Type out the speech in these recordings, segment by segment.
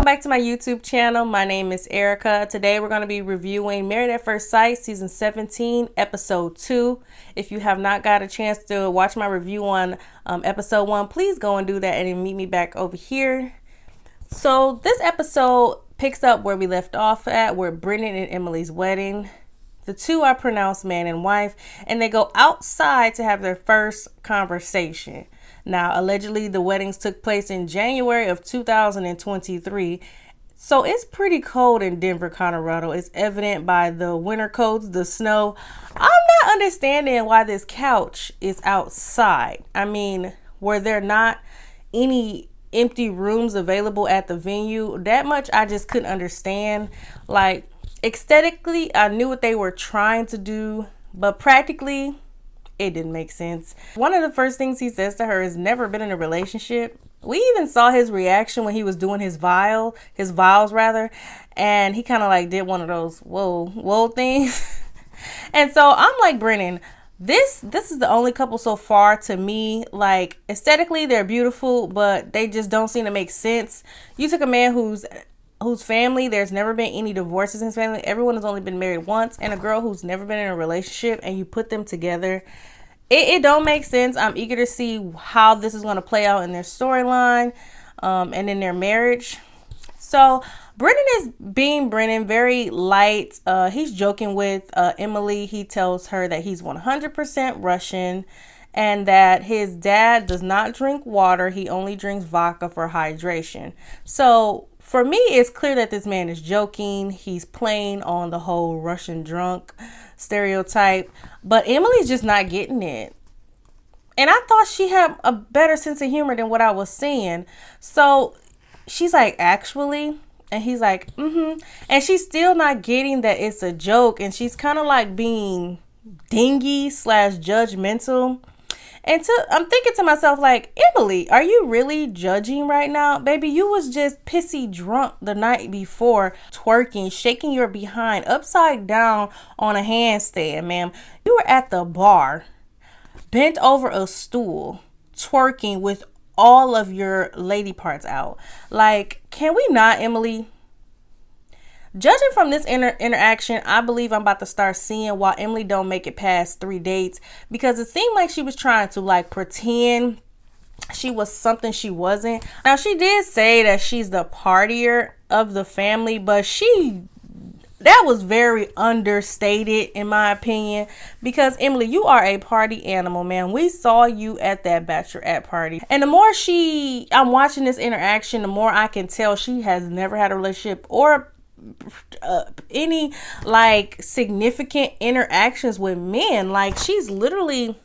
Back to my YouTube channel. My name is Erica. Today we're going to be reviewing Married at First Sight season 17 episode 2. If you have not got a chance to watch my review on episode 1, please go and do that and meet me back over here. So this episode picks up where we left off at, where Brennan and Emily's wedding. The two are pronounced man and wife, and they go outside to have their first conversation. Now, allegedly, the weddings took place in January of 2023. So it's pretty cold in Denver, Colorado. It's evident by the winter coats, the snow. I'm not understanding why this couch is outside. I mean, were there not any empty rooms available at the venue? That much I just couldn't understand. Like, aesthetically, I knew what they were trying to do, but practically, it didn't make sense. One of the first things he says to her is never been in a relationship. We even saw his reaction when he was doing his vials, and he kind of like did one of those whoa things. And so I'm like, Brennan, this is the only couple so far to me. Like, aesthetically, they're beautiful, but they just don't seem to make sense. You took a man whose family, there's never been any divorces in his family. Everyone has only been married once, and a girl who's never been in a relationship, and you put them together. It don't make sense. I'm eager to see how this is going to play out in their storyline and in their marriage. So Brennan is being Brennan, very light. He's joking with Emily. He tells her that he's 100% Russian and that his dad does not drink water. He only drinks vodka for hydration. So for me, it's clear that this man is joking. He's playing on the whole Russian drunk stereotype, but Emily's just not getting it. And I thought she had a better sense of humor than what I was seeing. So she's like, actually, and he's like, and she's still not getting that it's a joke. And she's kind of like being dingy / judgmental. And I'm thinking to myself, like, Emily, are you really judging right now? Baby, you was just pissy drunk the night before, twerking, shaking your behind upside down on a handstand, ma'am. You were at the bar, bent over a stool, twerking with all of your lady parts out. Like, can we not, Emily? Judging from this interaction, I believe I'm about to start seeing why Emily don't make it past 3 dates, because it seemed like she was trying to like pretend she was something she wasn't. Now, she did say that she's the partier of the family, but that was very understated in my opinion, because Emily, you are a party animal, man. We saw you at that bachelorette party, and the more I'm watching this interaction, the more I can tell she has never had a relationship or any like significant interactions with men. Like, she's literally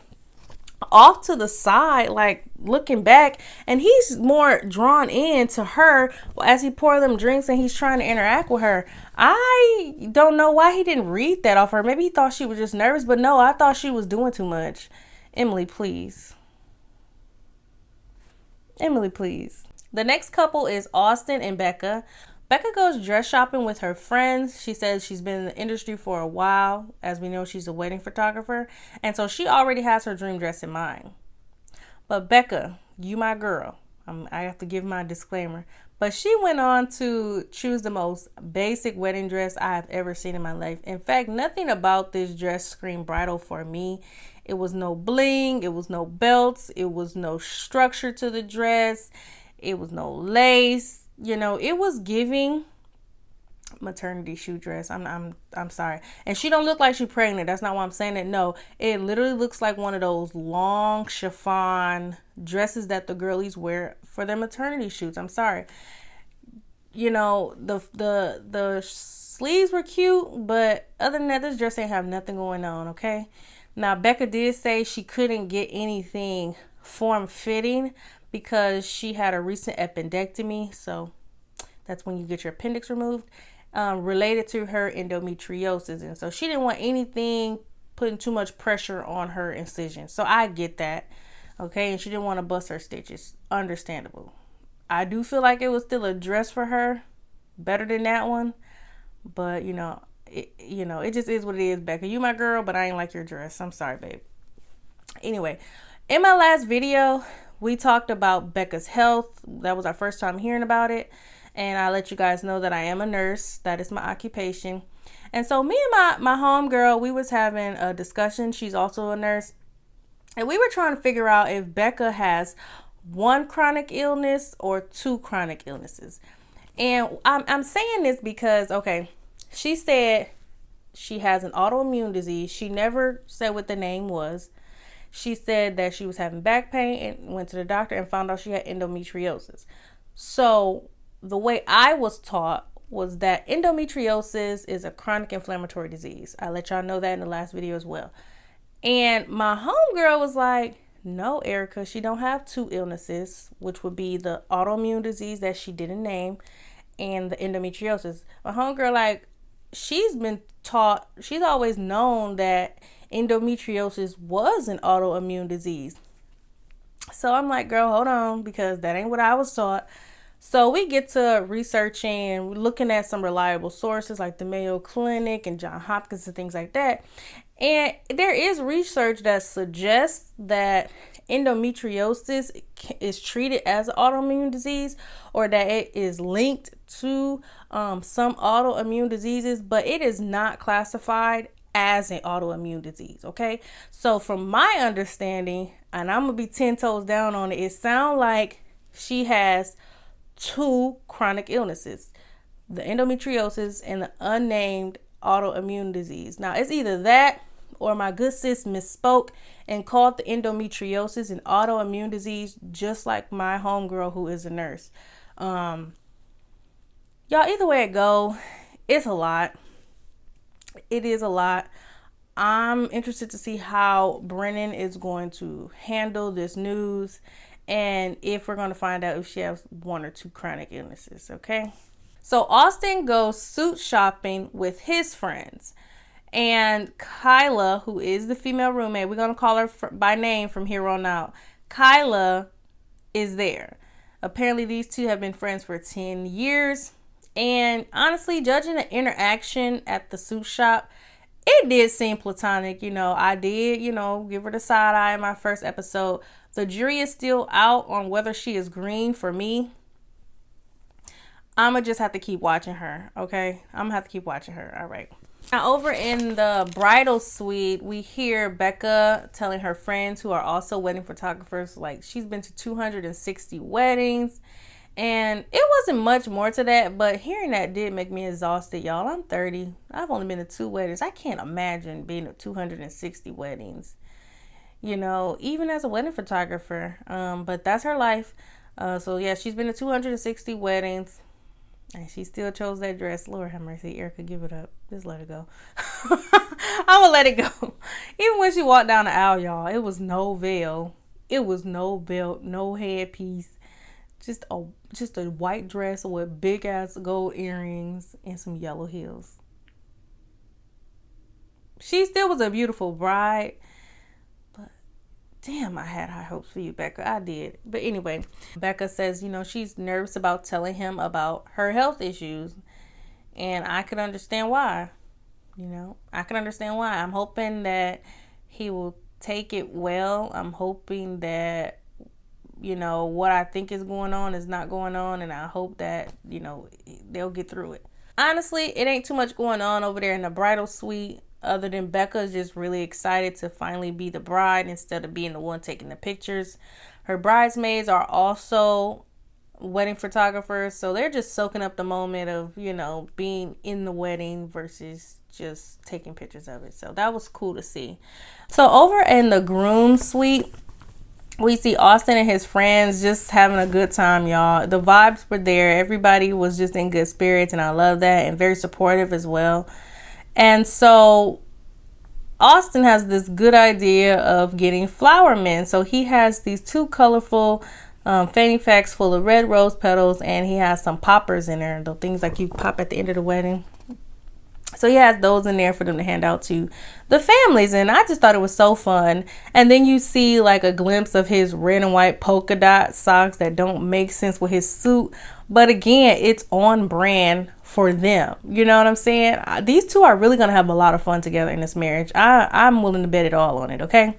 off to the side, like looking back, and he's more drawn in to her as he pour them drinks and he's trying to interact with her. I don't know why he didn't read that off her. Maybe he thought she was just nervous, but no, I thought she was doing too much. Emily, please. Emily, please. The next couple is Austin and Becca. Becca goes dress shopping with her friends. She says she's been in the industry for a while. As we know, she's a wedding photographer. And so she already has her dream dress in mind. But Becca, you my girl. I have to give my disclaimer. But she went on to choose the most basic wedding dress I have ever seen in my life. In fact, nothing about this dress screamed bridal for me. It was no bling. It was no belts. It was no structure to the dress. It was no lace. You know, it was giving maternity shoe dress. I'm sorry. And she don't look like she's pregnant. That's not why I'm saying it. No, it literally looks like one of those long chiffon dresses that the girlies wear for their maternity shoots. I'm sorry. You know, the sleeves were cute, but other than that, this dress ain't have nothing going on, okay? Now, Becca did say she couldn't get anything form-fitting because she had a recent appendectomy. So that's when you get your appendix removed, related to her endometriosis. And so she didn't want anything putting too much pressure on her incision. So I get that. Okay, and she didn't want to bust her stitches. Understandable. I do feel like it was still a dress for her, better than that one. But it just is what it is, Becca. You my girl, but I ain't like your dress. I'm sorry, babe. Anyway, in my last video, we talked about Becca's health. That was our first time hearing about it. And I let you guys know that I am a nurse. That is my occupation. And so me and my homegirl, we was having a discussion. She's also a nurse. And we were trying to figure out if Becca has one chronic illness or two chronic illnesses. And I'm saying this because, okay, she said she has an autoimmune disease. She never said what the name was. She said that she was having back pain and went to the doctor and found out she had endometriosis. So the way I was taught was that endometriosis is a chronic inflammatory disease. I let y'all know that in the last video as well. And my homegirl was like, no, Erica, she don't have two illnesses, which would be the autoimmune disease that she didn't name and the endometriosis. My homegirl, like, she's been taught, she's always known that endometriosis was an autoimmune disease. So I'm like, girl, hold on, because that ain't what I was taught. So we get to researching and looking at some reliable sources like the Mayo Clinic and Johns Hopkins and things like that. And there is research that suggests that endometriosis is treated as an autoimmune disease, or that it is linked to some autoimmune diseases, but it is not classified as an autoimmune disease. Okay, so from my understanding, and I'm gonna be 10 toes down on it, it sounds like she has two chronic illnesses, the endometriosis and the unnamed autoimmune disease. Now it's either that or my good sis misspoke and called the endometriosis an autoimmune disease, just like my homegirl who is a nurse. Y'all, either way it go, it's a lot. It is a lot. I'm interested to see how Brennan is going to handle this news and if we're going to find out if she has one or two chronic illnesses, okay? So Austin goes suit shopping with his friends. And Kyla, who is the female roommate, we're going to call her by name from here on out. Kyla is there. Apparently these two have been friends for 10 years. And honestly, judging the interaction at the suit shop, it did seem platonic. I did, give her the side eye in my first episode. The jury is still out on whether she is green for me. I'm going to just have to keep watching her, okay? I'm going to have to keep watching her. All right. Now, over in the bridal suite, we hear Becca telling her friends who are also wedding photographers, like she's been to 260 weddings. And it wasn't much more to that, but hearing that did make me exhausted, y'all. I'm 30. I've only been to 2 weddings. I can't imagine being to 260 weddings, even as a wedding photographer. But that's her life. So, yeah, she's been to 260 weddings. And she still chose that dress. Lord have mercy. Erica, give it up. Just let it go. I'm going to let it go. Even when she walked down the aisle, y'all, it was no veil. It was no belt, no headpiece. Just a white dress with big ass gold earrings and some yellow heels. She still was a beautiful bride. But damn, I had high hopes for you, Becca. I did. But anyway, Becca says, she's nervous about telling him about her health issues. And I could understand why. I can understand why. I'm hoping that he will take it well. I'm hoping that, what I think is going on is not going on. And I hope that, they'll get through it. Honestly, it ain't too much going on over there in the bridal suite, other than Becca's just really excited to finally be the bride instead of being the one taking the pictures. Her bridesmaids are also wedding photographers, so they're just soaking up the moment of, being in the wedding versus just taking pictures of it. So that was cool to see. So over in the groom suite, we see Austin and his friends just having a good time, y'all. The vibes were there. Everybody was just in good spirits, and I love that, and very supportive as well. And so Austin has this good idea of getting flower men. So he has these 2 colorful fanny packs full of red rose petals, and he has some poppers in there, the things like you pop at the end of the wedding. So he has those in there for them to hand out to the families. And I just thought it was so fun. And then you see like a glimpse of his red and white polka dot socks that don't make sense with his suit. But again, it's on brand for them. You know what I'm saying? These two are really going to have a lot of fun together in this marriage. I'm willing to bet it all on it, okay?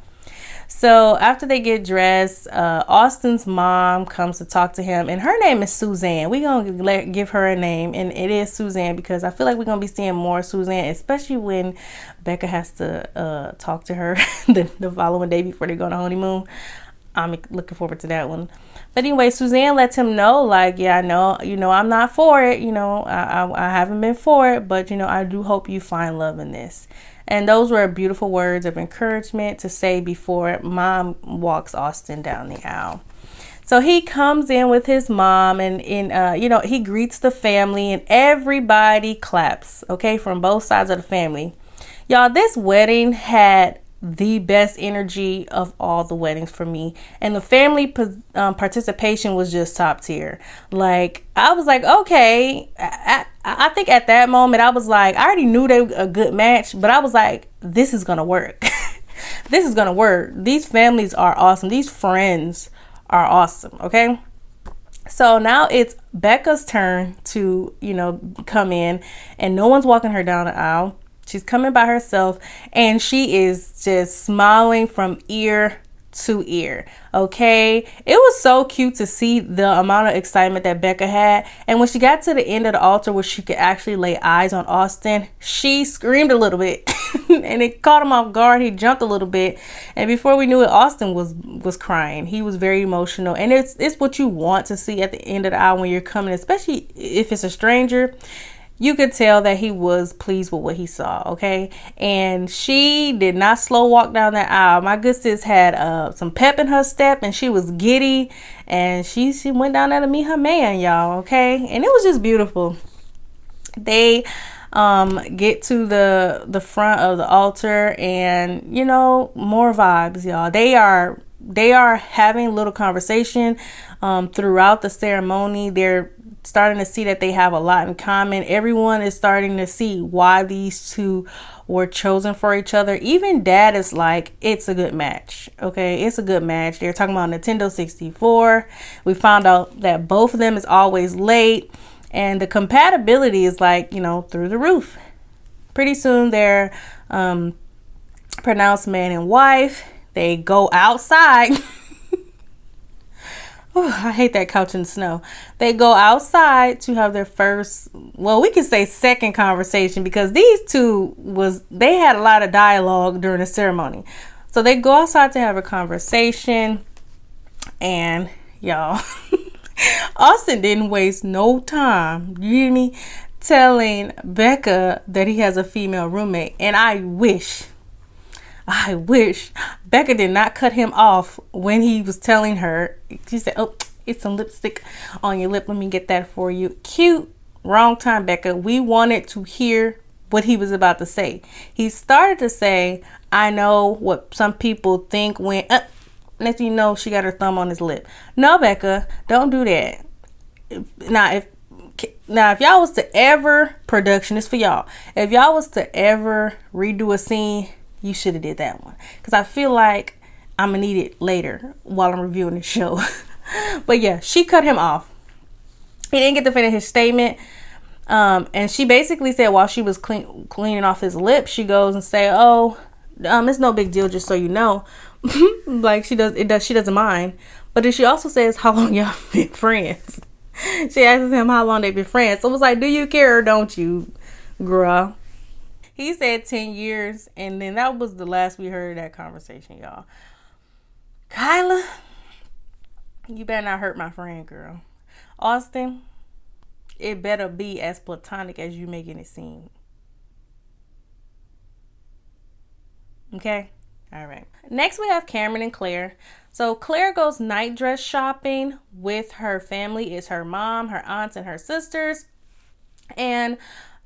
So after they get dressed, Austin's mom comes to talk to him, and her name is Suzanne. We're going to give her a name, and it is Suzanne because I feel like we're going to be seeing more Suzanne, especially when Becca has to talk to her the following day before they go on a honeymoon. I'm looking forward to that one. But anyway, Suzanne lets him know, like, yeah, I know, I'm not for it. I haven't been for it, but, I do hope you find love in this. And those were beautiful words of encouragement to say before mom walks Austin down the aisle. So he comes in with his mom and he greets the family and everybody claps, okay, from both sides of the family. Y'all, this wedding had the best energy of all the weddings for me, and the family participation was just top tier. Like, I was like, okay, I think at that moment I was like, I already knew they were a good match, but I was like, this is gonna work. This is gonna work. These families are awesome. These friends are awesome. Okay, so now it's Becca's turn to come in, and no one's walking her down the aisle. She's coming by herself, and she is just smiling from ear to ear. Okay, it was so cute to see the amount of excitement that Becca had. And when she got to the end of the altar where she could actually lay eyes on Austin, she screamed a little bit and it caught him off guard. He jumped a little bit, and before we knew it, Austin was crying. He was very emotional, and it's what you want to see at the end of the aisle when you're coming, especially if it's a stranger. You could tell that he was pleased with what he saw, okay? And she did not slow walk down that aisle. My good sis had some pep in her step, and she was giddy, and she went down there to meet her man, y'all, okay? And it was just beautiful. They get to the front of the altar, and more vibes, y'all. They are having a little conversation throughout the ceremony. They're starting to see that they have a lot in common. Everyone is starting to see why these two were chosen for each other. Even Dad is like, it's a good match. Okay, it's a good match. They're talking about Nintendo 64. We found out that both of them is always late, and the compatibility is like, through the roof. Pretty soon they're pronounced man and wife. They go outside. Oh, I hate that couch in the snow. They go outside to have their first, well, we can say second conversation, because these two they had a lot of dialogue during the ceremony. So they go outside to have a conversation, and y'all, Austin didn't waste no time, you hear me, telling Becca that he has a female roommate. And I wish Becca did not cut him off when he was telling her. She said, oh, it's some lipstick on your lip. Let me get that for you. Cute. Wrong time, Becca. We wanted to hear what he was about to say. He started to say, I know what some people think when, next thing you know, she got her thumb on his lip. No, Becca, don't do that. Now, if y'all was to ever, production is for y'all, if y'all was to ever redo a scene, you should have did that one, because I feel like I'm gonna need it later while I'm reviewing the show. But yeah, she cut him off. He didn't get to finish his statement, and she basically said while she was cleaning off his lips, she goes and say, "Oh, it's no big deal, just so you know." Like she doesn't mind. But then she also says, "How long y'all been friends?" She asks him how long they been friends. So it was like, do you care or don't you, girl? He said 10 years, and then that was the last we heard of that conversation, y'all. Kyla, you better not hurt my friend, girl. Austin, it better be as platonic as you making it seem. Okay? All right. Next, we have Cameron and Claire. So Claire goes night dress shopping with her family. It's her mom, her aunts, and her sisters. And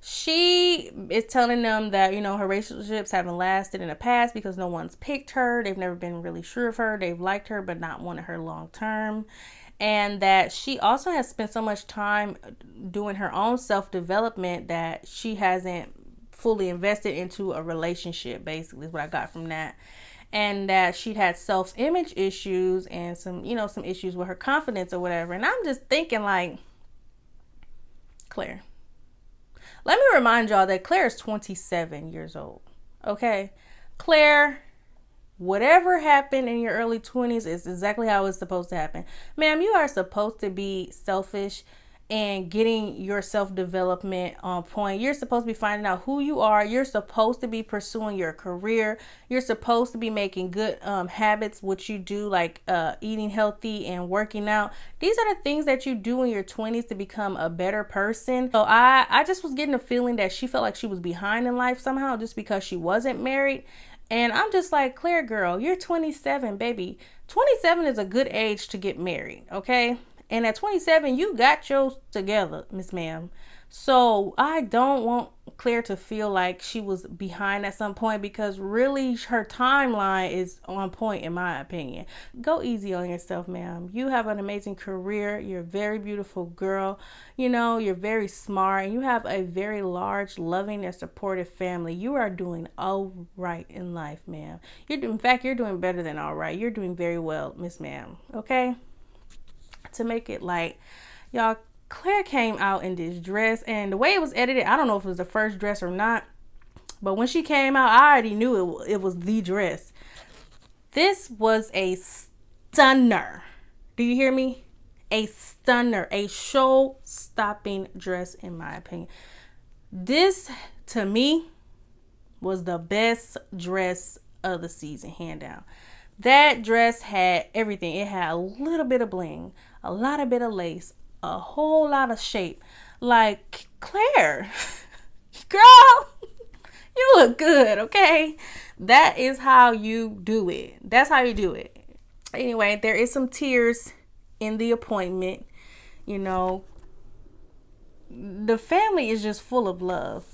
she is telling them that, her relationships haven't lasted in the past because no one's picked her. They've never been really sure of her. They've liked her, but not wanted her long term. And that she also has spent so much time doing her own self-development that she hasn't fully invested into a relationship, basically is what I got from that. And that she'd had self-image issues and some, some issues with her confidence or whatever. And I'm just thinking like, Claire, let me remind y'all that Claire is 27 years old. Okay? Claire, whatever happened in your early 20s is exactly how it's supposed to happen. Ma'am, you are supposed to be selfish and getting your self-development on point. You're supposed to be finding out who you are. You're supposed to be pursuing your career. You're supposed to be making good habits, which you do, like eating healthy and working out. These are the things that you do in your 20s to become a better person. So I just was getting a feeling that she felt like she was behind in life somehow just because she wasn't married. And I'm just like, Claire, girl, you're 27, baby. 27 is a good age to get married, okay? And at 27, you got yours together, Miss Ma'am. So I don't want Claire to feel like she was behind at some point, because really her timeline is on point, in my opinion. Go easy on yourself, ma'am. You have an amazing career. You're a very beautiful girl. You're very smart, and you have a very large, loving, and supportive family. You are doing all right in life, ma'am. In fact, you're doing better than all right. You're doing very well, Miss Ma'am. Okay? To make it light, y'all, Claire came out in this dress, and the way it was edited, I don't know if it was the first dress or not, but when she came out, I already knew it was the dress. This was a stunner. Do you hear me? A stunner, a show-stopping dress, in my opinion. This, to me, was the best dress of the season, hand down. That dress had everything. It had a little bit of bling, a lot of bit of lace, a whole lot of shape. Like, Claire, girl, you look good, okay? That is how you do it. That's how you do it. Anyway, there is some tears in the appointment. The family is just full of love.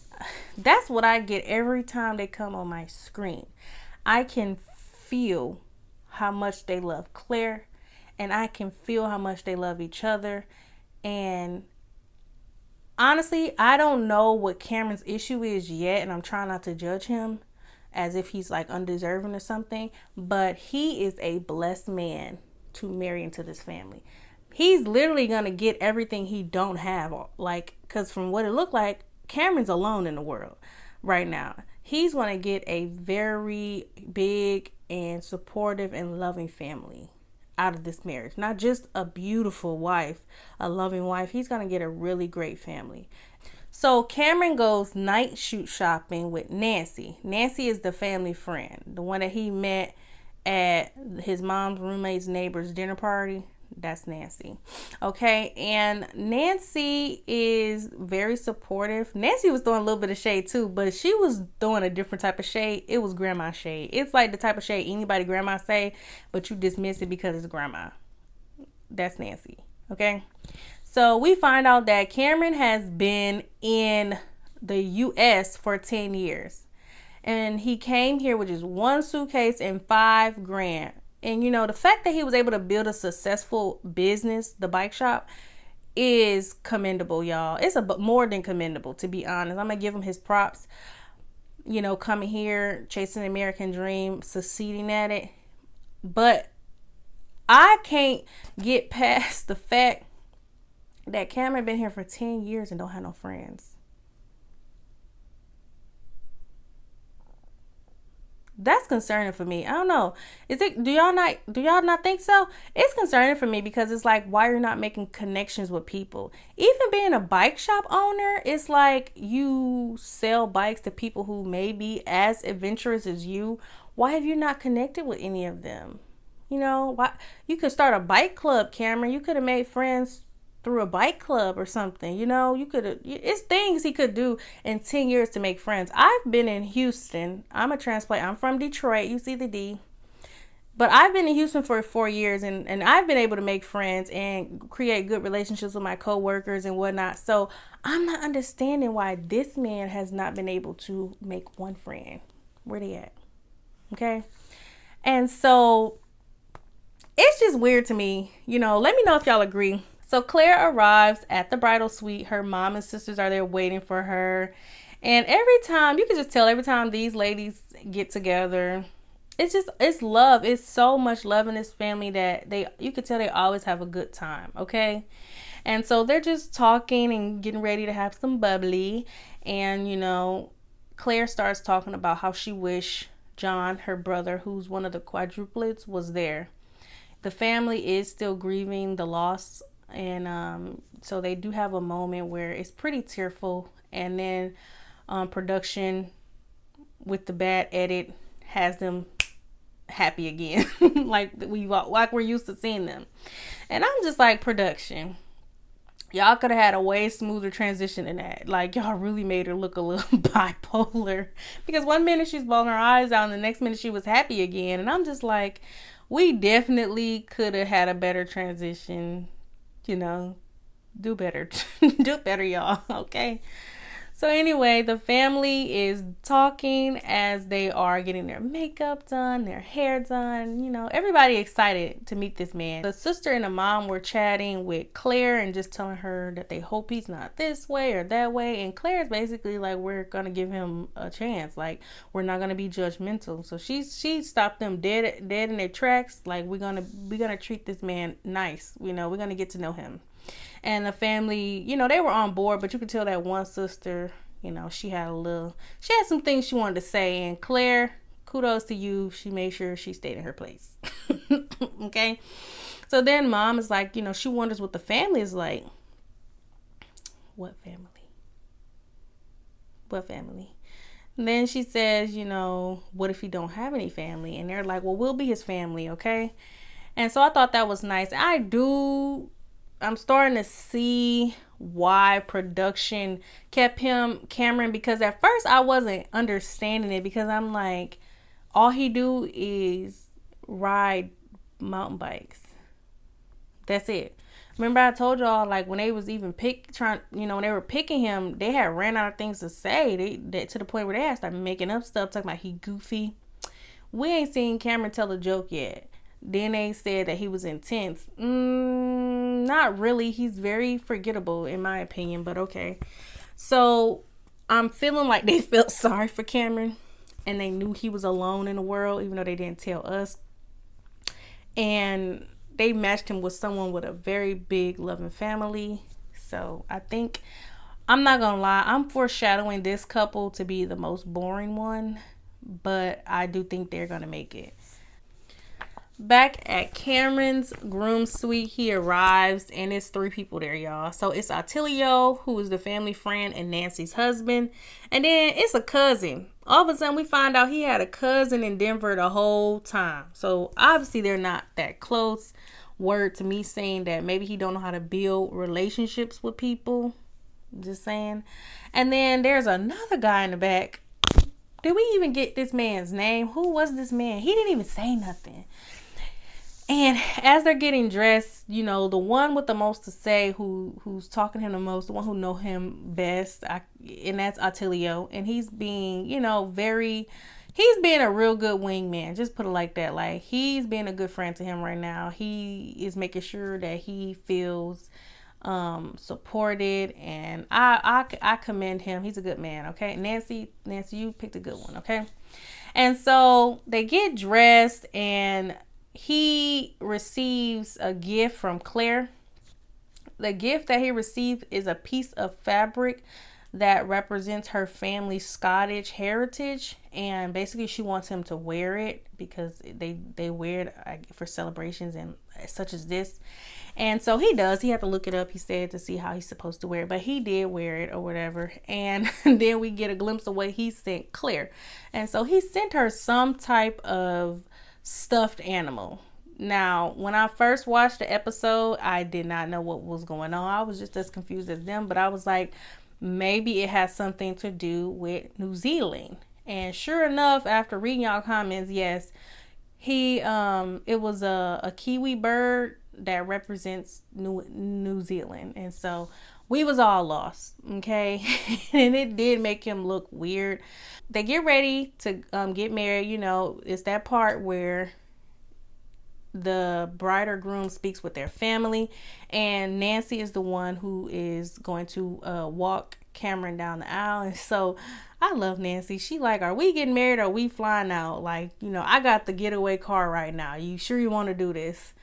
That's what I get every time they come on my screen. I can feel how much they love Claire, and I can feel how much they love each other. And honestly, I don't know what Cameron's issue is yet, and I'm trying not to judge him as if he's like undeserving or something, but he is a blessed man to marry into this family. He's literally gonna get everything he don't have, like, because from what it looked like, Cameron's alone in the world right now. He's going to get a very big and supportive and loving family out of this marriage. Not just a beautiful wife, a loving wife. He's going to get a really great family. So Cameron goes night shoot shopping with Nancy. Nancy is the family friend, the one that he met at his mom's roommate's neighbor's dinner party. That's Nancy. Okay. And Nancy is very supportive. Nancy was throwing a little bit of shade too, but she was throwing a different type of shade. It was grandma shade. It's like the type of shade anybody grandma say, but you dismiss it because it's grandma. That's Nancy. Okay. So we find out that Cameron has been in the US for 10 years. And he came here with just one suitcase and $5,000. And, the fact that he was able to build a successful business, the bike shop, is commendable, y'all. It's more than commendable, to be honest. I'm going to give him his props, coming here, chasing the American dream, succeeding at it. But I can't get past the fact that Cameron been here for 10 years and don't have no friends. That's concerning for me. I don't know. Do y'all not think so? It's concerning for me because it's like, why you're not making connections with people. Even being a bike shop owner, it's like you sell bikes to people who may be as adventurous as you. Why have you not connected with any of them? Why you could start a bike club, Cameron. You could have made friends through a bike club or something. It's things he could do in 10 years to make friends. I've been in Houston. I'm a transplant. I'm from Detroit. You see the D. But I've been in Houston for 4 years, and I've been able to make friends and create good relationships with my coworkers and whatnot. So I'm not understanding why this man has not been able to make one friend. Where they at? Okay. And so it's just weird to me. Let me know if y'all agree. So Claire arrives at the bridal suite. Her mom and sisters are there waiting for her. And every time, you can just tell every time these ladies get together, it's love. It's so much love in this family that you could tell they always have a good time, okay? And so they're just talking and getting ready to have some bubbly. And, Claire starts talking about how she wish John, her brother, who's one of the quadruplets, was there. The family is still grieving the loss. And so they do have a moment where it's pretty tearful. And then production with the bad edit has them happy again, like we're used to seeing them. And I'm just like, production, y'all could have had a way smoother transition than that. Like, y'all really made her look a little bipolar, because one minute she's bawling her eyes out and the next minute she was happy again. And I'm just like, we definitely could have had a better transition. Do better. Do better, y'all. Okay. So anyway, the family is talking as they are getting their makeup done, their hair done. Everybody excited to meet this man. The sister and the mom were chatting with Claire and just telling her that they hope he's not this way or that way. And Claire's basically like, we're going to give him a chance. Like, we're not going to be judgmental. So she stopped them dead in their tracks. Like, we're going to treat this man nice. We're going to get to know him. And the family, they were on board, but you could tell that one sister, she had some things she wanted to say. And Claire, kudos to you. She made sure she stayed in her place. Okay. So then mom is like, she wonders what the family is like. What family? What family? And then she says, what if he don't have any family? And they're like, well, we'll be his family. Okay. And so I thought that was nice. I'm starting to see why production kept Cameron, because at first I wasn't understanding it, because I'm like, all he do is ride mountain bikes. That's it. Remember I told y'all, like, when they was even when they were picking him, they had ran out of things to say. They to the point where they had started making up stuff, talking about he goofy. We ain't seen Cameron tell a joke yet. Then they said that he was intense. Not really. He's very forgettable, in my opinion, but okay. So I'm feeling like they felt sorry for Cameron, and they knew he was alone in the world, even though they didn't tell us. And they matched him with someone with a very big loving family. So I think, I'm not gonna lie, I'm foreshadowing this couple to be the most boring one, but I do think they're gonna make it. Back at Cameron's groom suite, he arrives, and it's 3 people there, y'all. So it's Attilio, who is the family friend and Nancy's husband, and then it's a cousin. All of a sudden we find out he had a cousin in Denver the whole time. So obviously they're not that close. Word to me saying that maybe he don't know how to build relationships with people. Just saying. And then there's another guy in the back. Did we even get this man's name? Who was this man? He didn't even say nothing. And as they're getting dressed, the one with the most to say, who's talking to him the most, the one who know him best, and that's Attilio. And he's being, he's being a real good wingman. Just put it like that. Like, he's being a good friend to him right now. He is making sure that he feels supported, and I commend him. He's a good man. Okay, Nancy, you picked a good one. Okay, and so they get dressed, and he receives a gift from Claire. The gift that he received is a piece of fabric that represents her family's Scottish heritage, and basically she wants him to wear it because they wear it for celebrations and such as this. And so he does. He had to look it up, he said, to see how he's supposed to wear it, but he did wear it or whatever. And then we get a glimpse of what he sent Claire. And so he sent her some type of stuffed animal. Now, when I first watched the episode, I did not know what was going on. I was just as confused as them, but I was like, maybe it has something to do with New Zealand. And sure enough, after reading y'all comments, yes, it was a kiwi bird that represents New Zealand. And so we was all lost, okay? And it did make him look weird. They get ready to get married. It's that part where the bride or groom speaks with their family, and Nancy is the one who is going to walk Cameron down the aisle. And so I love Nancy. She like, are we getting married or are we flying out? Like, I got the getaway car right now. You sure you want to do this?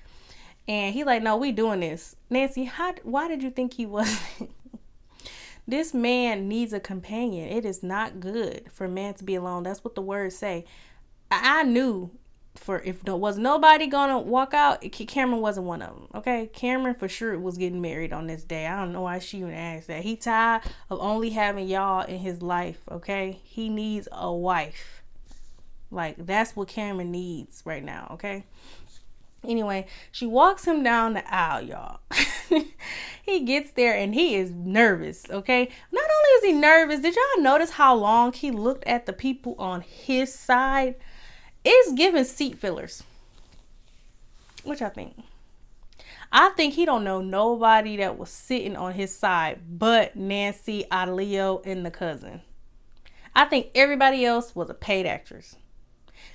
And he like, no, we doing this. Nancy, why did you think he wasn't? This man needs a companion. It is not good for man to be alone. That's what the words say. I knew for if there was nobody gonna walk out, Cameron wasn't one of them. Okay, Cameron for sure was getting married on this day. I don't know why she even asked that. He tired of only having y'all in his life. Okay, he needs a wife. Like, that's what Cameron needs right now. Okay. Anyway, she walks him down the aisle, y'all. He gets there and he is nervous, okay? Not only is he nervous, did y'all notice how long he looked at the people on his side? It's giving seat fillers. What y'all think? I think he don't know nobody that was sitting on his side but Nancy, Adelio, and the cousin. I think everybody else was a paid actress.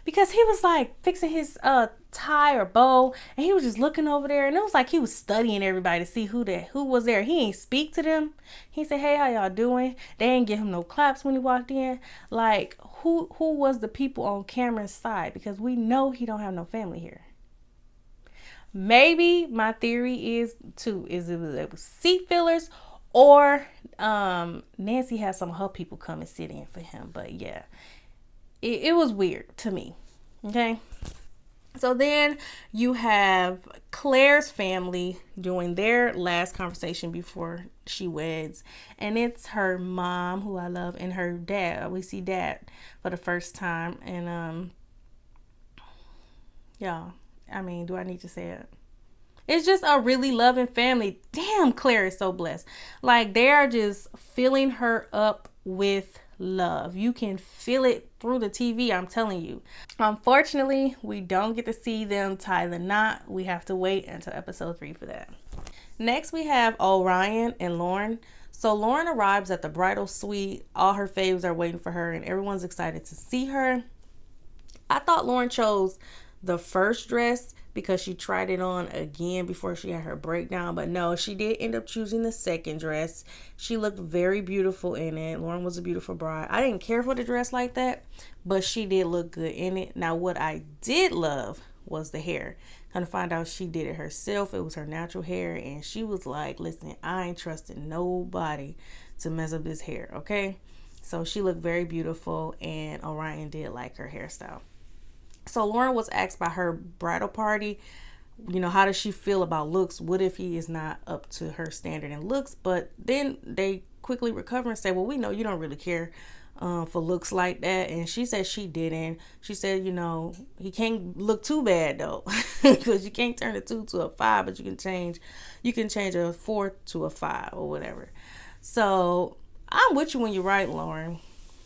Because he was like fixing his tie or bow, and he was just looking over there, and it was like he was studying everybody to see who was there. He ain't speak to them. He said, "Hey, how y'all doing?" They ain't give him no claps when he walked in. Like, who was the people on Cameron's side? Because we know he don't have no family here. Maybe my theory is it was seat fillers, or Nancy had some of her people come and sit in for him. But yeah. It was weird to me. Okay. So then you have Claire's family doing their last conversation before she weds. And it's her mom, who I love, and her dad. We see dad for the first time. And yeah, I mean, do I need to say it? It's just a really loving family. Damn, Claire is so blessed. Like, they are just filling her up with love. You can feel it through the TV, I'm telling you. Unfortunately, we don't get to see them tie the knot. We have to wait until episode 3 for that. Next, we have Orion and Lauren. So Lauren arrives at the bridal suite. All her faves are waiting for her, and everyone's excited to see her. I thought Lauren chose the first dress because she tried it on again before she had her breakdown. But no, she did end up choosing the second dress. She looked very beautiful in it. Lauren was a beautiful bride. I didn't care for the dress like that, but she did look good in it. Now, what I did love was the hair. Kind of find out she did it herself. It was her natural hair. And she was like, listen, I ain't trusting nobody to mess up this hair, okay? So she looked very beautiful, and Orion did like her hairstyle. So Lauren was asked by her bridal party, how does she feel about looks? What if he is not up to her standard in looks? But then they quickly recover and say, well, we know you don't really care for looks like that. And she said she didn't. She said, he can't look too bad though, because you can't turn a 2 to a 5, but you can change a 4 to a 5 or whatever. So I'm with you when you're right, Lauren.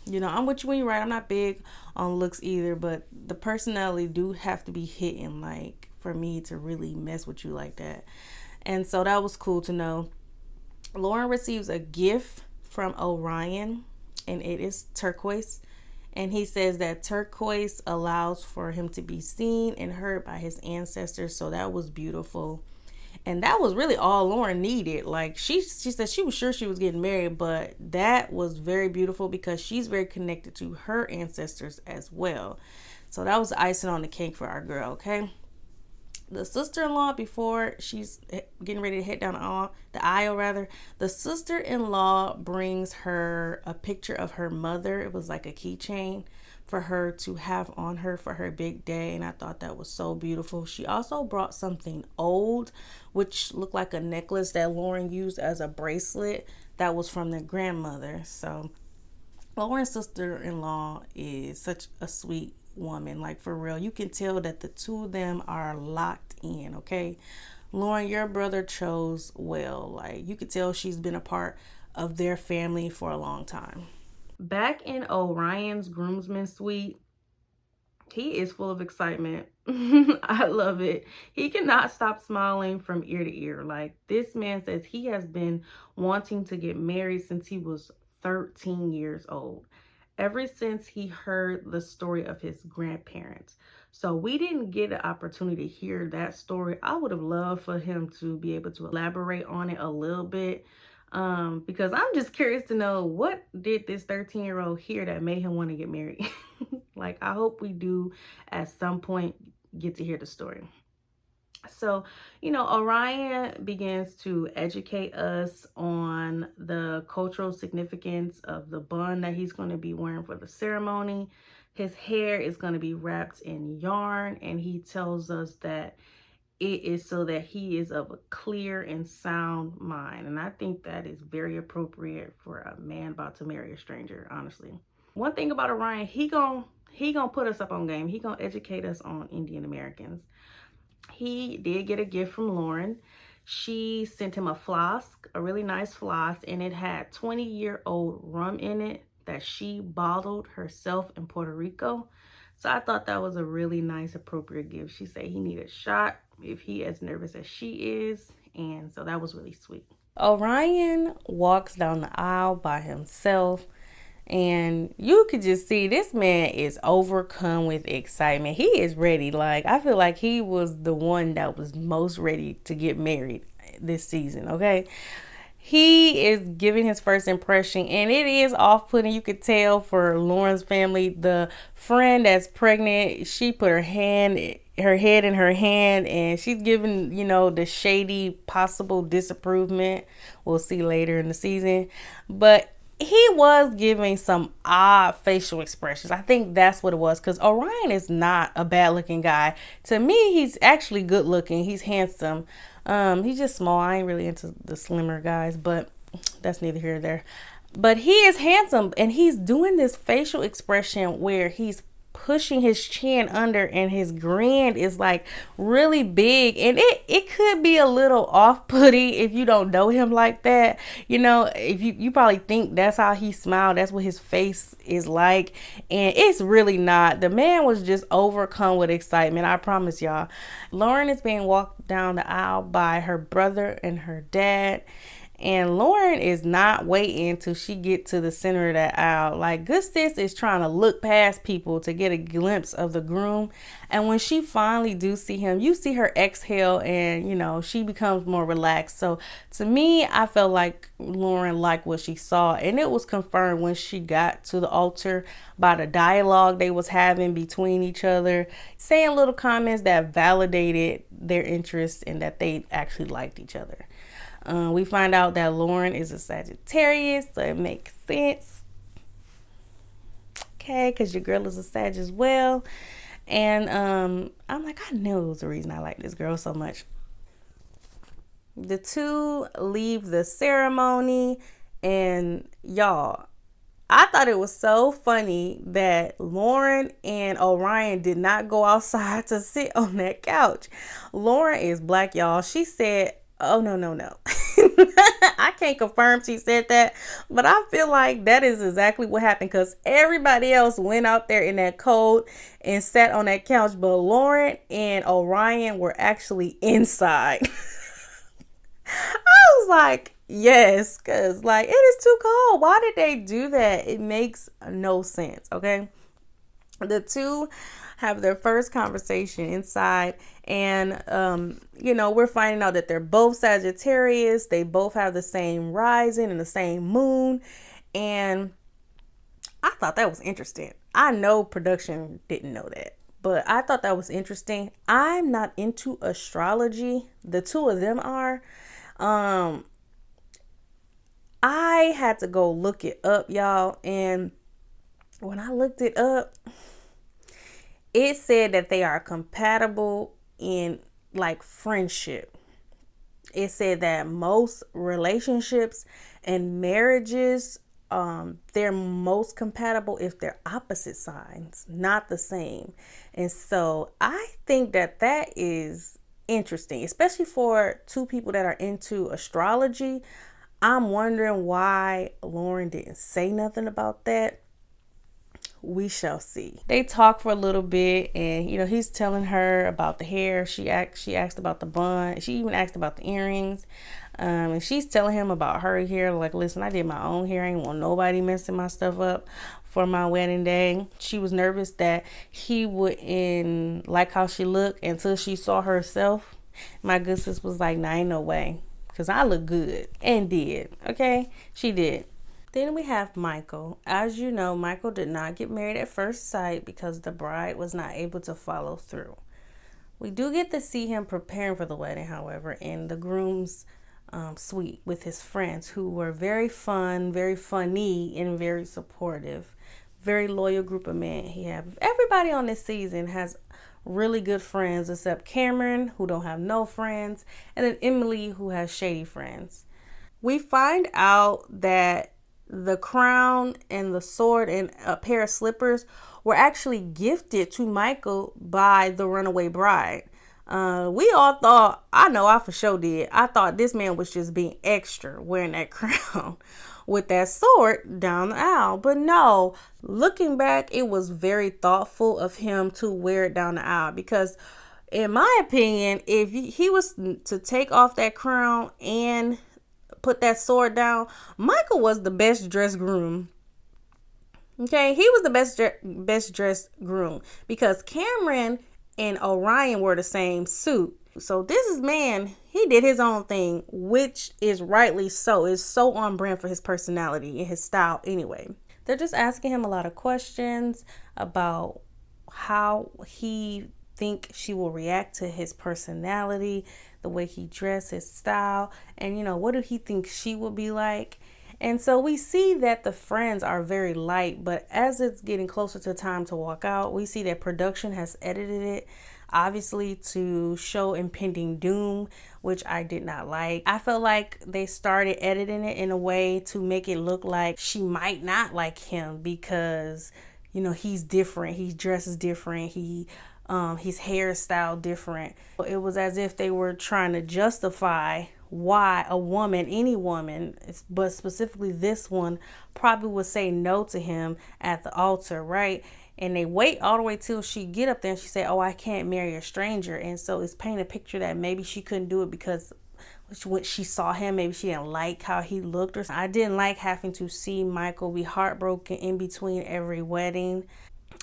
I'm with you when you're right. I'm not big on looks either, but the personality do have to be hitting, like, for me to really mess with you like that. And so that was cool to know. Lauren receives a gift from Orion, and it is turquoise. And he says that turquoise allows for him to be seen and heard by his ancestors. So that was beautiful. And that was really all Lauren needed. Like, she said she was sure she was getting married, but that was very beautiful because she's very connected to her ancestors as well. So that was icing on the cake for our girl, okay? The sister-in-law, before she's getting ready to head down the aisle, the sister-in-law brings her a picture of her mother. It was like a keychain for her to have on her for her big day, and I thought that was so beautiful. She also brought something old, which looked like a necklace that Lauren used as a bracelet that was from their grandmother. So Lauren's sister-in-law is such a sweet woman, like, for real. You can tell that the two of them are locked in, okay? Lauren, your brother chose well. Like, you could tell she's been a part of their family for a long time. Back in Orion's groomsman suite, he is full of excitement. I love it. He cannot stop smiling from ear to ear. Like, this man says he has been wanting to get married since he was 13 years old, ever since he heard the story of his grandparents. So we didn't get an opportunity to hear that story. I would have loved for him to be able to elaborate on it a little bit. Because I'm just curious to know, what did this 13-year-old hear that made him want to get married? Like, I hope we do at some point get to hear the story. So, Orion begins to educate us on the cultural significance of the bun that he's going to be wearing for the ceremony. His hair is going to be wrapped in yarn, and he tells us that it is so that he is of a clear and sound mind. And I think that is very appropriate for a man about to marry a stranger, honestly. One thing about Orion, he gonna put us up on game. He gonna educate us on Indian Americans. He did get a gift from Lauren. She sent him a flask, a really nice flask, and it had 20-year-old rum in it that she bottled herself in Puerto Rico. So I thought that was a really nice, appropriate gift. She said he needed a shot if he as nervous as she is, and so that was really sweet. Orion walks down the aisle by himself, and you could just see this man is overcome with excitement. He is ready. Like, I feel like he was the one that was most ready to get married this season, okay? He is giving his first impression, and it is off-putting. You could tell for Lauren's family. The friend that's pregnant, she put her head in her hand, and she's giving, the shady possible disapproval. We'll see later in the season. But he was giving some odd facial expressions. I think that's what it was, because Orion is not a bad looking guy. To me, he's actually good looking. He's handsome. He's just small. I ain't really into the slimmer guys, but that's neither here nor there. But he is handsome, and he's doing this facial expression where he's pushing his chin under, and his grin is like really big, and it could be a little off-putting if you don't know him like that. If you probably think that's how he smiled, that's what his face is like, and it's really not. The man was just overcome with excitement, I promise y'all. Lauren is being walked down the aisle by her brother and her dad. And Lauren is not waiting till she get to the center of that aisle. Like, good sis is trying to look past people to get a glimpse of the groom. And when she finally do see him, you see her exhale, and, she becomes more relaxed. So to me, I felt like Lauren liked what she saw. And it was confirmed when she got to the altar by the dialogue they was having between each other, saying little comments that validated their interest and that they actually liked each other. We find out that Lauren is a Sagittarius, so it makes sense. Okay, because your girl is a Sag as well. And I'm like, I knew it was the reason I like this girl so much. The two leave the ceremony, and y'all, I thought it was so funny that Lauren and Orion did not go outside to sit on that couch. Lauren is black, y'all. She said, oh, no. I can't confirm she said that, but I feel like that is exactly what happened, because everybody else went out there in that cold and sat on that couch, but Lauren and Orion were actually inside. I was like, yes, because like, it is too cold. Why did they do that? It makes no sense, okay? The two have their first conversation inside, and we're finding out that they're both Sagittarius. They both have the same rising and the same moon, and I thought that was interesting. I know production didn't know that, but I thought that was interesting. I'm not into astrology. The two of them are. I had to go look it up, y'all, and when I looked it up, it said that they are compatible in like friendship. It said that most relationships and marriages, they're most compatible if they're opposite signs, not the same. And so I think that is interesting, especially for two people that are into astrology. I'm wondering why Lauren didn't say nothing about that. We shall see. They talk for a little bit, and he's telling her about the hair. She asked about the bun. She even asked about the earrings, and she's telling him about her hair. Like, listen, I did my own hair. I ain't want nobody messing my stuff up for my wedding day. She was nervous that he wouldn't like how she looked until she saw herself. My good sis was like, nah, ain't no way. because I look good and did. Okay, she did. Then we have Michael. As you know, Michael did not get married at first sight because the bride was not able to follow through. We do get to see him preparing for the wedding, however, in the groom's suite with his friends, who were very fun, very funny, and very supportive. Very loyal group of men. He have everybody on this season has really good friends, except Cameron, who don't have no friends, and then Emily, who has shady friends. We find out that the crown and the sword and a pair of slippers were actually gifted to Michael by the runaway bride. We all thought, I know I for sure did, I thought this man was just being extra wearing that crown with that sword down the aisle. But no, looking back, it was very thoughtful of him to wear it down the aisle, because in my opinion, if he was to take off that crown and put that sword down, Michael was the best dressed groom. Okay, he was the best dressed groom, because Cameron and Orion were the same suit. So this is man, he did his own thing, which is rightly so. It's so on brand for his personality and his style anyway. They're just asking him a lot of questions about how he think she will react to his personality, the way he dressed, his style, and what do he think she will be like. And so we see that the friends are very light, but as it's getting closer to time to walk out, we see that production has edited it, obviously to show impending doom, which I did not like. I felt like they started editing it in a way to make it look like she might not like him because, he's different. He dresses different. His hairstyle different. It was as if they were trying to justify why a woman, any woman, but specifically this one, probably would say no to him at the altar, right? And they wait all the way till she get up there and she say, "Oh, I can't marry a stranger." And so it's painting a picture that maybe she couldn't do it because when she saw him, maybe she didn't like how he looked. Or I didn't like having to see Michael be heartbroken in between every wedding.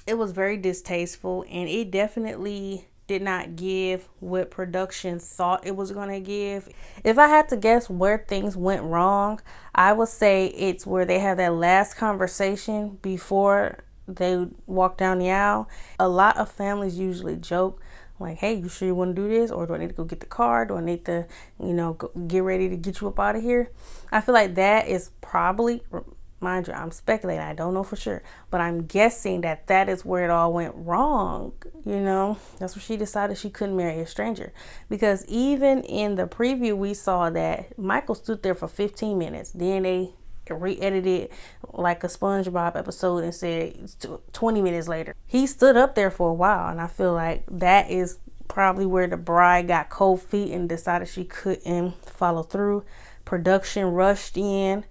It was very distasteful, and it definitely did not give what production thought it was going to give. If I had to guess where things went wrong, I would say it's where they had that last conversation before they walk down the aisle. A lot of families usually joke like, "Hey, you sure you want to do this? Or do I need to go get the car? Do I need to, get ready to get you up out of here?" I feel like that is probably, mind you, I'm speculating, I don't know for sure, but I'm guessing that is where it all went wrong. That's where she decided she couldn't marry a stranger, because even in the preview we saw that Michael stood there for 15 minutes. Then they re-edited like a SpongeBob episode and said 20 minutes later. He stood up there for a while, and I feel like that is probably where the bride got cold feet and decided she couldn't follow through. Production rushed in,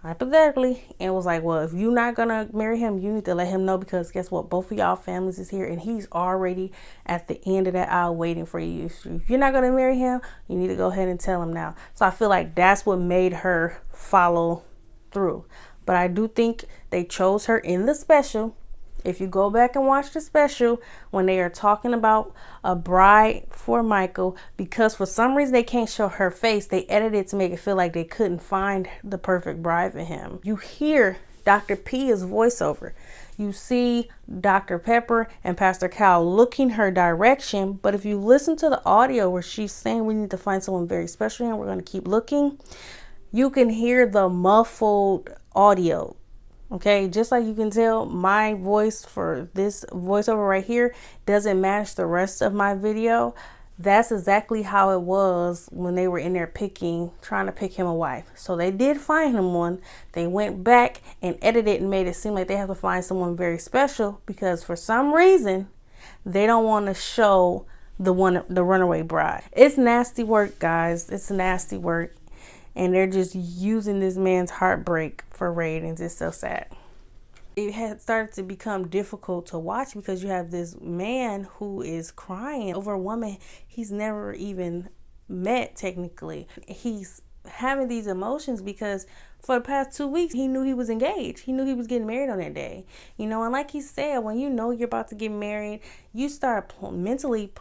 hypothetically, and was like, "Well, if you're not gonna marry him, you need to let him know, because guess what, both of y'all families is here and he's already at the end of that aisle waiting for you. If you're not gonna marry him, you need to go ahead and tell him now." So I feel like that's what made her follow through. But I do think they chose her in the special. If you go back and watch the special, when they are talking about a bride for Michael, because for some reason they can't show her face, they edited it to make it feel like they couldn't find the perfect bride for him. You hear Dr. P's voiceover. You see Dr. Pepper and Pastor Cal looking her direction. But if you listen to the audio where she's saying we need to find someone very special and we're going to keep looking, you can hear the muffled audio. Okay, just like you can tell my voice for this voiceover right here doesn't match the rest of my video. That's exactly how it was when they were in there trying to pick him a wife. So they did find him one. They went back and edited and made it seem like they have to find someone very special, because for some reason they don't want to show the runaway bride. It's nasty work, guys. It's nasty work. And they're just using this man's heartbreak for ratings. It's so sad. It had started to become difficult to watch because you have this man who is crying over a woman he's never even met technically. He's having these emotions because for the past 2 weeks, he knew he was engaged. He knew he was getting married on that day. And like he said, when you know you're about to get married, you start mentally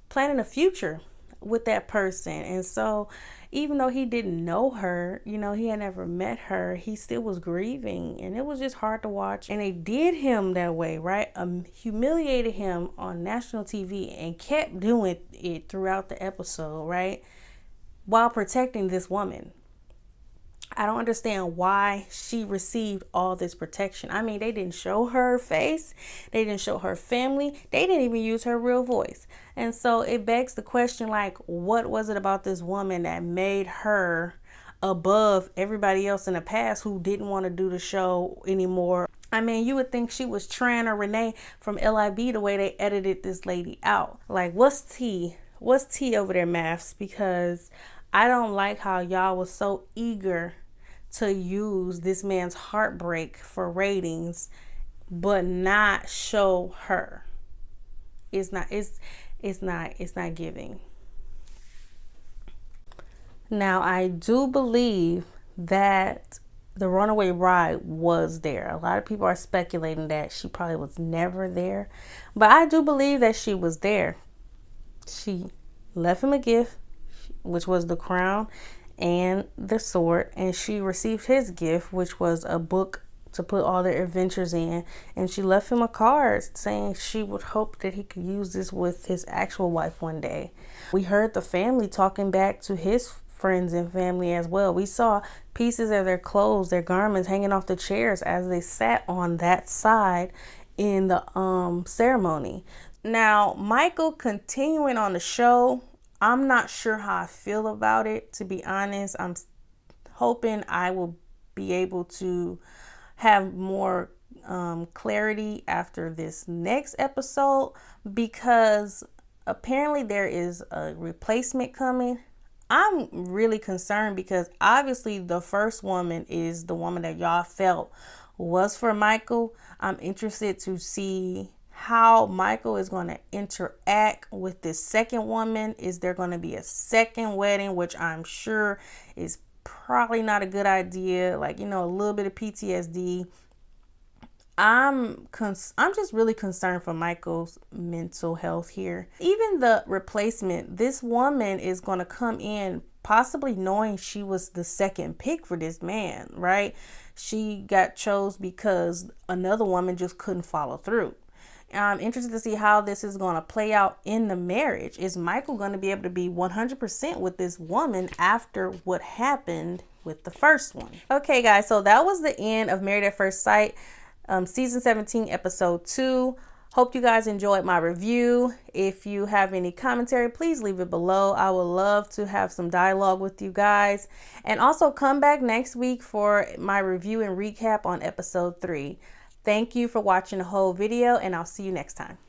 planning a future with that person. And so even though he didn't know her, you know, he had never met her, he still was grieving, and it was just hard to watch. And they did him that way, right? Humiliated him on national TV and kept doing it throughout the episode, right? While protecting this woman. I don't understand why she received all this protection. I mean, they didn't show her face. They didn't show her family. They didn't even use her real voice. And so it begs the question, like, what was it about this woman that made her above everybody else in the past who didn't want to do the show anymore? I mean, you would think she was Tran or Renee from LIB the way they edited this lady out. Like, what's tea? What's tea over there, maths? Because I don't like how y'all was so eager to use this man's heartbreak for ratings, but not show her. It's not giving. Now, I do believe that the runaway bride was there. A lot of people are speculating that she probably was never there, but I do believe that she was there. She left him a gift, which was the crown and the sword, and she received his gift, which was a book to put all their adventures in, and she left him a card saying she would hope that he could use this with his actual wife one day. We heard the family talking back to his friends and family as well. We saw pieces of their clothes, their garments hanging off the chairs as they sat on that side in the ceremony. Now, Michael continuing on the show, I'm not sure how I feel about it, to be honest. I'm hoping I will be able to have more clarity after this next episode, because apparently there is a replacement coming. I'm really concerned because obviously the first woman is the woman that y'all felt was for Michael. I'm interested to see how Michael is going to interact with this second woman. Is there going to be a second wedding, which I'm sure is probably not a good idea, like, you know, a little bit of PTSD. I'm just really concerned for Michael's mental health here. Even the replacement, this woman is going to come in possibly knowing she was the second pick for this man, right? She got chose because another woman just couldn't follow through. I'm interested to see how this is going to play out in the marriage. Is Michael going to be able to be 100% with this woman after what happened with the first one? Okay, guys, so that was the end of Married at First Sight, season 17, episode 2. Hope you guys enjoyed my review. If you have any commentary, please leave it below. I would love to have some dialogue with you guys. And also come back next week for my review and recap on episode 3. Thank you for watching the whole video, and I'll see you next time.